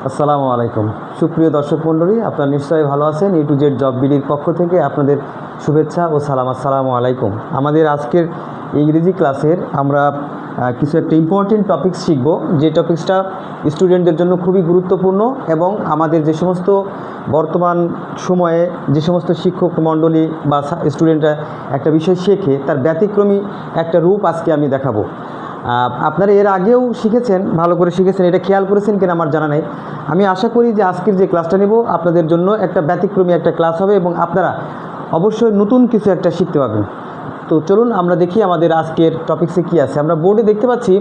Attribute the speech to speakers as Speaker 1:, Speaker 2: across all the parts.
Speaker 1: আসসালামু আলাইকুম। সুপ্রিয় দর্শক মণ্ডলী, আপনারা নিশ্চয়ই ভালো আছেন। এ টু জেড জব বিডির পক্ষ থেকে আপনাদের শুভেচ্ছা ও সালাম। আসসালামু আলাইকুম। আমাদের আজকের ইংরেজি ক্লাসের আমরা কিছু একটা ইম্পর্টেন্ট টপিকস শিখব, যে টপিক্সটা স্টুডেন্টদের জন্য খুবই গুরুত্বপূর্ণ এবং আমাদের যে সমস্ত বর্তমান সময়ে যে সমস্ত শিক্ষক মণ্ডলী বা স্টুডেন্টরা একটা বিষয় শেখে তার ব্যতিক্রমী একটা রূপ আজকে আমি দেখাবো। আপনারা এর আগেও শিখেছেন, ভালো করে শিখেছেন, এটা খেয়াল করেছেন কিনা আমার জানা নেই। আমি আশা করি যে আজকের যে ক্লাসটা নেব আপনাদের জন্য একটা ব্যতিক্রমী একটা ক্লাস হবে এবং আপনারা অবশ্যই নতুন কিছু একটা শিখতে পারবেন। তো চলুন আমরা দেখি আমাদের আজকের টপিক্সে কী আছে। আমরা বোর্ডে দেখতে পাচ্ছি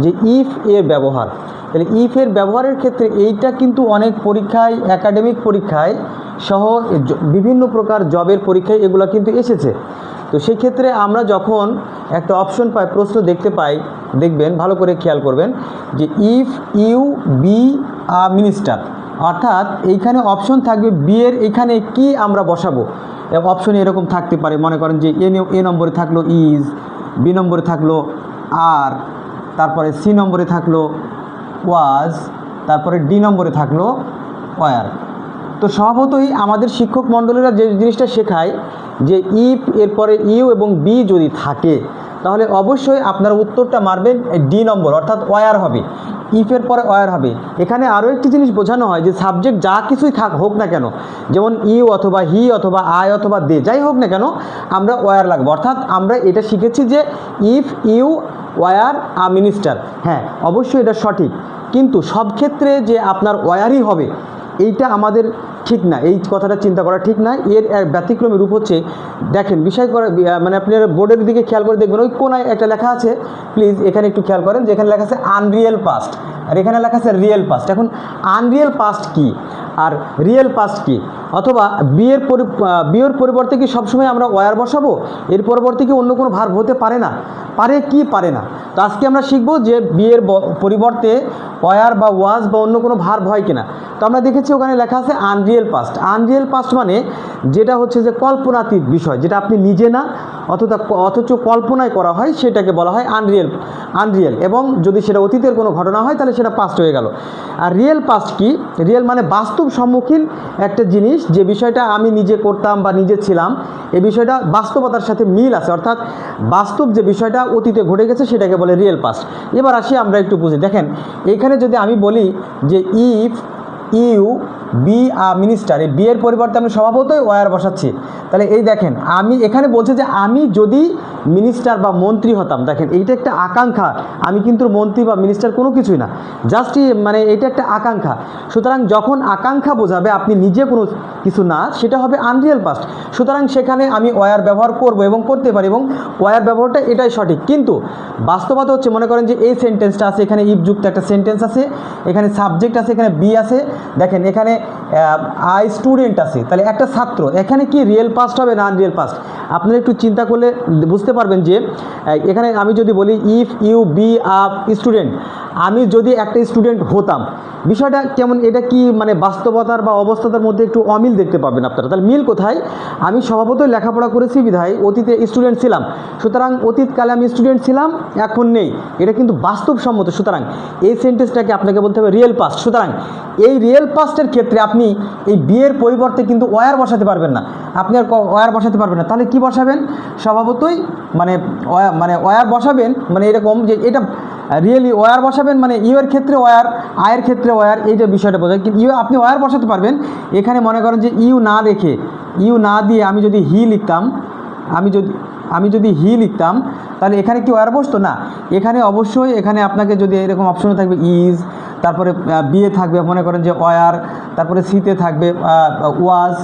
Speaker 1: যে ইফ এর ব্যবহার। তাহলে ইফ এর ব্যবহারের ক্ষেত্রে এইটা কিন্তু অনেক পরীক্ষায়, একাডেমিক পরীক্ষায় সহ বিভিন্ন প্রকার জবের পরীক্ষায় এগুলো কিন্তু এসেছে। তো সেই ক্ষেত্রে আমরা যখন একটা অপশন পাই, প্রশ্ন দেখতে পাই, দেখবেন ভালো করে খেয়াল করবেন যে if you be a minister, অর্থাৎ এইখানে অপশন থাকবে বি এর এখানে কি আমরা বসাবো। অপশন এরকম থাকতে পারে, মনে করেন যে এ নম্বরে থাকলো ইজ, বি নম্বরে থাকলো আর, তারপরে সি নম্বরে থাকলো ওয়াজ, তারপরে ডি নম্বরে থাকলো ওয়ার। তো স্বভাবতই আমাদের শিক্ষক মণ্ডলীরা যে জিনিসটা শেখায় যে ইফ এরপরে ইউ এবং বি যদি থাকে তাহলে অবশ্যই আপনারা উত্তরটা মারবেন ডি নম্বর, অর্থাৎ ওয়ার হবে। ইফের পরে ওয়ার হবে। এখানে আরও একটি জিনিস বোঝানো হয় যে সাবজেক্ট যা কিছুই হোক না কেন, যেমন ইউ অথবা হি অথবা আই অথবা দে, যাই হোক না কেন আমরা ওয়ার লাগবো। অর্থাৎ আমরা এটা শিখেছি যে if you were a minister, হ্যাঁ অবশ্যই এটা সঠিক, কিন্তু সব ক্ষেত্রে যে আপনার ওয়ারই হবে এইটা আমাদের ঠিক না, এই কথাটা চিন্তা করা ঠিক না। এর ব্যতিক্রমী রূপ হচ্ছে, দেখেন বিষয় করে মানে আপনার বোর্ডের দিকে খেয়াল করে দেখবেন ওই কোনায় একটা লেখা আছে, প্লিজ এখানে একটু খেয়াল করেন যে এখানে লেখা আছে আনরিয়েল পাস্ট আর এখানে লেখা আছে রিয়েল পাস্ট। এখন আনরিয়েল পাস্ট কি আর রিয়েল পাস্ট কি, অথবা বিয়ের পরিবর্তে কি সবসময় আমরা ওয়ার বসাবো? এর পরবর্তী কি অন্য কোনো ভার্ব হতে পারে না? পারে কি পারে না? তো আজকে আমরা শিখবো যে বিয়ের পরিবর্তে ওয়ার বা ওয়াজ বা অন্য কোনো ভার্ব হয় কিনা। তো আমরা দেখেছি ওখানে লেখা আছে আনরিয়েল পাস্ট। আনরিয়েল পাস্ট মানে যেটা হচ্ছে যে কল্পনাতীত বিষয়, যেটা আপনি নিজে না অথচ কল্পনায় করা হয়, সেটাকে বলা হয় আনরিয়েল। এবং যদি সেটা অতীতের কোনো ঘটনা হয় তাহলে সেটা পাস্ট হয়ে গেল। আর রিয়েল পাস্ট কি? রিয়েল মানে বাস্তব সম্মুখীন একটা জিনিস, যে বিষয়টা আমি নিজে করতাম বা নিজে ছিলাম, এই বিষয়টা বাস্তবতার সাথে মিল আছে, অর্থাৎ বাস্তব যে বিষয়টা অতীতে ঘটে গেছে সেটাকে বলে রিয়েল পাস্ট। এবার আসি আমরা একটু বুঝি। দেখেন এখানে যদি আমি বলি যে if you be a minister, এই বিয়ের পরিবর্তে আমি স্বভাবতই ওয়ার বসাচ্ছি। তাহলে এই দেখেন আমি এখানে বলছে যে আমি যদি মিনিস্টার বা মন্ত্রী হতাম, দেখেন এইটা একটা আকাঙ্ক্ষা, আমি কিন্তু মন্ত্রী বা মিনিস্টার কোনো কিছুই না, জাস্ট মানে এটা একটা আকাঙ্ক্ষা। সুতরাং যখন আকাঙ্ক্ষা বোঝাবে আপনি নিজে কোনো কিছু না, সেটা হবে আনরিয়েল পাস্ট। সুতরাং সেখানে আমি ওয়ার ব্যবহার করব এবং করতে পারি, এবং ওয়ার ব্যবহারটা এটাই সঠিক। কিন্তু বাস্তবতা হচ্ছে, মনে করেন যে এই সেন্টেন্সটা আছে, এখানে ইফ যুক্ত একটা সেন্টেন্স আছে, এখানে সাবজেক্ট আছে, এখানে বি আছে, দেখেন এখানে আই স্টুডেন্ট আছে, তাহলে একটা ছাত্র, এখানে কি রিয়েল পাস্ট হবে না আনরিয়েল পাস্ট? আপনারা একটু চিন্তা করলে বুঝতে পারবেন যে এখানে আমি যদি বলি if you be a student, আমি যদি একটা স্টুডেন্ট হতাম, বিষয়টা কেমন, এটা কি মানে বাস্তবতার বা অবস্থাতার মধ্যে একটু অমিল দেখতে পাবেন আপনারা। তাহলে মিল কোথায়? আমি স্বভাবতই লেখাপড়া করেছি বিধায় অতীতে স্টুডেন্ট ছিলাম, সুতরাং অতীতকালে আমি স্টুডেন্ট ছিলাম, এখন নেই, এটা কিন্তু বাস্তবসম্মত। সুতরাং এই সেন্টেন্সটাকে আপনাকে বলতে হবে রিয়েল পাস্ট। সুতরাং এই রিয়েল পাস্টের ক্ষেত্রে আপনি এই বিয়ের পরিবর্তে কিন্তু ওয়ার বসাতে পারবেন না, আপনি আর ওয়ার বসাতে পারবেন না। তাহলে কি বসাবেন? স্বভাবতই মানে ওয়ার বসাবেন, মানে এরকম যে এটা রিয়েলি ওয়ার বসাবেন, মানে ইউ এর ক্ষেত্রে ওয়ার, আয়ের ক্ষেত্রে ওয়ার, এই যে বিষয়টা বোঝায়। কিন্তু ইউ আপনি ওয়ার বসাতে পারবেন। এখানে মনে করেন যে ইউ না রেখে, ইউ না দিয়ে আমি যদি হি লিখতাম, আমি যদি হি লিখতাম, তাহলে এখানে কি ওয়ার বসতো না? এখানে অবশ্যই এখানে আপনাকে যদি এরকম অপশনে থাকবে ইজ, তারপরে বিয়ে থাকবে মনে করেন যে ওয়ার, তারপরে সিতে থাকবে ওয়াজ,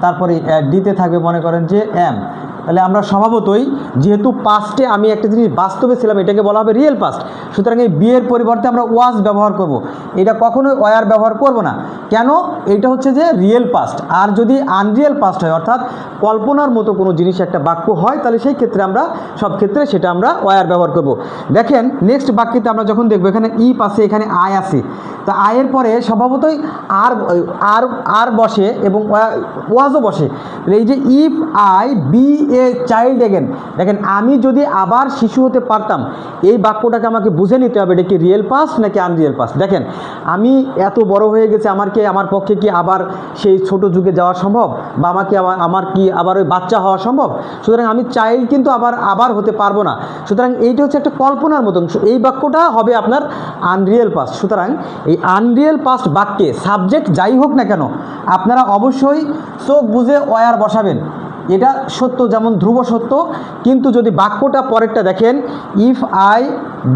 Speaker 1: তারপরে ডিতে থাকবে মনে করেন যে এম। তাহলে আমরা স্বভাবতই যেহেতু পাস্টে আমি একটা জিনিস বাস্তবে ছিলাম, এটাকে বলা হবে রিয়েল পাস্ট। সুতরাং এই বিয়ের পরিবর্তে আমরা ওয়াজ ব্যবহার করব, এটা কখনোই ওয়ার ব্যবহার করব না। কেন? এটা হচ্ছে যে রিয়েল পাস্ট। আর যদি আনরিয়েল পাস্ট হয়, অর্থাৎ কল্পনার মতো কোনো জিনিস একটা বাক্য হয়, তাহলে সেই ক্ষেত্রে আমরা সব ক্ষেত্রে সেটা আমরা ওয়ার ব্যবহার করব। দেখেন নেক্সট বাক্যতে আমরা যখন দেখব, এখানে ইফ আছে, এখানে আই আছে, তো আয়ের পরে স্বভাবতই আর বসে এবং ওয়াজও বসে। এই যে if I be a child again. দেখেন আমি যদি আবার শিশু হতে পারতাম, এই বাক্যটাকে আমাকে বুঝে নিতে হবে এটা কি রিয়েল পাস্ট নাকি আনরিয়েল পাস্ট। দেখেন আমি এত বড় হয়ে গেছে, আমার পক্ষে কি আবার সেই ছোট যুগে যাওয়া সম্ভব, বা আমার কি আবার ওই বাচ্চা হওয়া সম্ভব? সুতরাং আমি চাইল্ড কিন্তু আবার হতে পারবো না। সুতরাং এইটা হচ্ছে একটা কল্পনার মতন, এই বাক্যটা হবে আপনার আনরিয়েল পাস্ট। সুতরাং এই আনরিয়েল পাস্ট বাক্যে সাবজেক্ট যাই হোক না কেন আপনারা অবশ্যই চোখ বুঝে ওয়ার বসাবেন। এটা সত্য, যেমন ধ্রুব সত্য। কিন্তু যদি বাক্যটা পরেরটা দেখেন, if I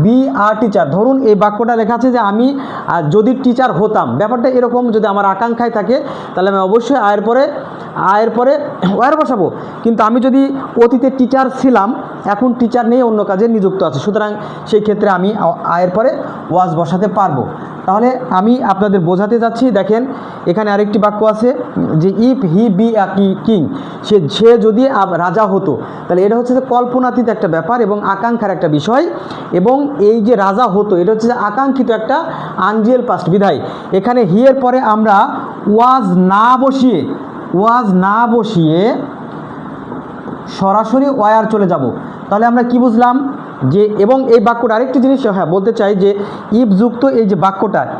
Speaker 1: be are teacher, ধরুন এই বাক্যটা লেখা আছে যে আমি যদি টিচার হতাম, ব্যাপারটা এরকম যদি আমার আকাঙ্ক্ষায় থাকে তাহলে আমি অবশ্যই আয়ের পরে ওয়ার বসাবো। কিন্তু আমি যদি অতীতে টিচার ছিলাম, এখন টিচার নেই, অন্য কাজে নিযুক্ত আছে, সুতরাং সেই ক্ষেত্রে আমি আয়ের পরে ওয়াজ বসাতে পারবো। তাহলে আমি আপনাদের বোঝাতে যাচ্ছি, দেখেন এখানে আরেকটি বাক্য আছে যে if he be a king, সে যদি রাজা হতো, তাহলে এটা হচ্ছে যে কল্পনাতীত একটা ব্যাপার এবং আকাঙ্ক্ষার একটা বিষয়। এবং এই যে রাজা হতো এটা হচ্ছে যে আকাঙ্ক্ষিত একটা আনরিয়েল পাস্ট বিধায় এখানে হি এর পরে আমরা ওয়াজ না বসিয়ে সরাসরি ওয়ার চলে যাব। তাহলে আমরা কি বুঝলাম যে, এবং এই বাক্যটা আরেকটি জিনিস বলতে চাই যে ইফ যুক্ত এই যে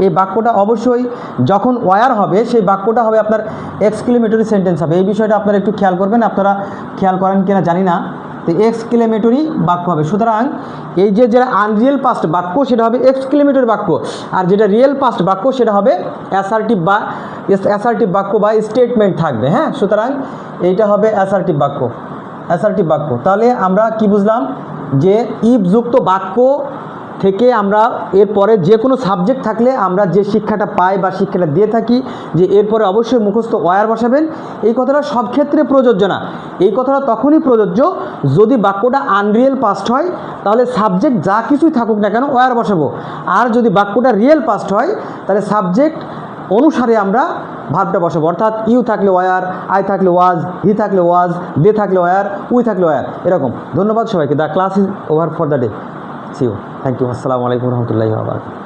Speaker 1: এই বাক্যটা অবশ্যই যখন ওয়ার হবে সেই বাক্যটা হবে আপনার এক্সক্লেমেটরি সেন্টেন্স হবে। এই বিষয়টা আপনারা একটু খেয়াল করবেন, আপনারা খেয়াল করেন কিনা জানি না, তো এক্সক্লেমেটরি বাক্য হবে। সুতরাং এই যে যেটা আনরিয়েল পাস্ট বাক্য সেটা হবে এক্সক্লেমেটরি বাক্য, আর যেটা রিয়েল পাস্ট বাক্য সেটা হবে অ্যাসার্টিভ বাক্য বা স্টেটমেন্ট থাকবে। হ্যাঁ, সুতরাং এইটা হবে অ্যাসার্টিভ বাক্য। তাহলে আমরা কি বুঝলাম যে ইফ যুক্ত বাক্য থেকে আমরা এরপরে যে কোনো সাবজেক্ট থাকলে আমরা যে শিক্ষাটা পাই বা শিক্ষাটা দিয়ে থাকি যে এরপরে অবশ্যই মুখস্থ ওয়ার বসাবেন, এই কথাটা সব ক্ষেত্রে প্রযোজ্য না। এই কথাটা তখনই প্রযোজ্য যদি বাক্যটা আনরিয়েল পাস্ট হয়, তাহলে সাবজেক্ট যা কিছুই থাকুক না কেন ওয়ার বসাবো। আর যদি বাক্যটা রিয়েল পাস্ট হয় তাহলে সাবজেক্ট অনুসারে আমরা ভাবটা বসাবো, অর্থাৎ ইউ থাকলে ওয়ার, আই থাকলে ওয়াজ, হি থাকলে ওয়াজ, দে থাকলে ওয়ার, উই থাকলে ওয়ার, এরকম। ধন্যবাদ সবাইকে। The class is over for the day. See you. Thank you. আসসালামু আলাইকুম রহমতুল্লাহি ওয়া বারাকাতুহু।